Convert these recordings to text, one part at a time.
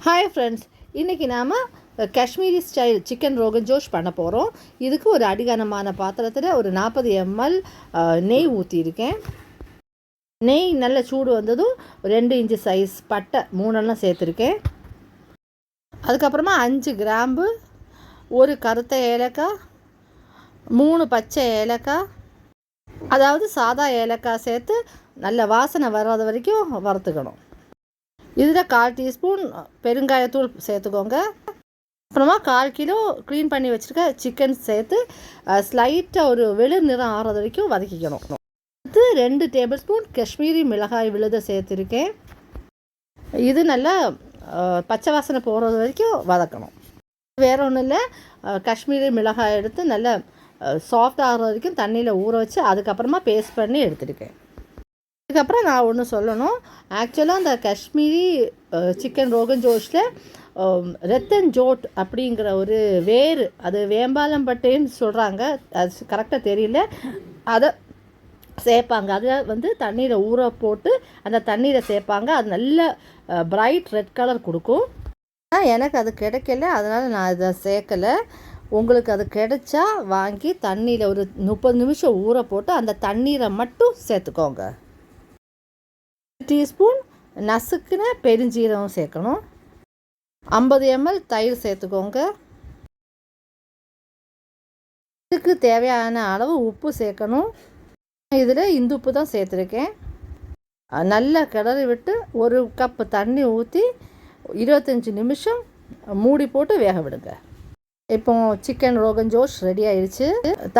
Hi friends, இன்றைக்கி நாம் Kashmiri style chicken Rohan ஜோஷ் பண்ண போகிறோம். இதுக்கு ஒரு அடிகனமான பாத்திரத்தில் ஒரு 40 ml நெய் ஊற்றியிருக்கேன். நெய் நல்ல சூடு வந்ததும் 2 இன்ச்சு சைஸ் பட்டை 3 சேர்த்துருக்கேன். அதுக்கப்புறமா 5 கிராம்பு, ஒரு கருத்த ஏலக்காய், 3 பச்சை ஏலக்காய், அதாவது சாதா ஏலக்காய் சேர்த்து நல்ல வாசனை வராத வரைக்கும் வறுத்துக்கணும். இதில் 1/4 டீஸ்பூன் பெருங்காயத்தூள் சேர்த்துக்கோங்க. அப்புறமா 1/4 கிலோ க்ளீன் பண்ணி வச்சுருக்க சிக்கன் சேர்த்து ஸ்லைட்டாக ஒரு வெளிர் நிறம் ஆறுறது வரைக்கும் வதக்கிக்கணும். அடுத்து 2 டேபிள் ஸ்பூன் காஷ்மீரி மிளகாய் விழுத சேர்த்துருக்கேன். இது நல்லா பச்சை வாசனை போகிறது வரைக்கும் வதக்கணும். வேறு ஒன்றும் இல்லை, காஷ்மீரி மிளகாய் எடுத்து நல்லா சாஃப்ட் ஆகிற வரைக்கும் தண்ணியில் ஊற வச்சு அதுக்கப்புறமா பேஸ்ட் பண்ணி எடுத்துருக்கேன். அதுக்கப்புறம் நான் ஒன்று சொல்லணும். ஆக்சுவலாக அந்த காஷ்மீரி சிக்கன் ரோகன் ஜோஷில் ரத்தன் ஜோட் அப்படிங்கிற ஒரு வேறு, அது வேம்பாலம்பட்டேன்னு சொல்கிறாங்க, அது கரெக்டாக தெரியல, அதை சேர்ப்பாங்க. அதை தண்ணீரை ஊற போட்டு அந்த தண்ணீரை சேர்ப்பாங்க. அது நல்ல பிரைட் ரெட் கலர் கொடுக்கும். எனக்கு அது கிடைக்கல, அதனால் நான் இதை சேர்க்கலை. உங்களுக்கு அது கிடைச்சா வாங்கி தண்ணியில் ஒரு 30 நிமிஷம் ஊற போட்டு அந்த தண்ணீரை மட்டும் சேர்த்துக்கோங்க. டீஸ்பூன் நசுக்குன பெருஞ்சீரகம் சேர்க்கணும். 50 ml தயிர் சேர்த்துக்கோங்க. இதுக்கு தேவையான அளவு உப்பு சேர்க்கணும். இதில் இந்து உப்பு தான் சேர்த்துருக்கேன். நல்லா கிளறி விட்டு 1 கப் தண்ணி ஊற்றி 25 நிமிஷம் மூடி போட்டு வேக விடுங்க. இப்போ சிக்கன் ரோகன் ஜோஷ் ரெடி ஆயிடுச்சு.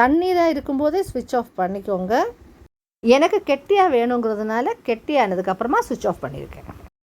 தண்ணீராக இருக்கும்போதே ஸ்விட்ச் ஆஃப் பண்ணிக்கோங்க. எனக்கு கெட்டியாக வேணுங்கிறதுனால கெட்டியானதுக்கப்புறமா ஸ்விட்ச் ஆஃப் பண்ணியிருக்கேன்.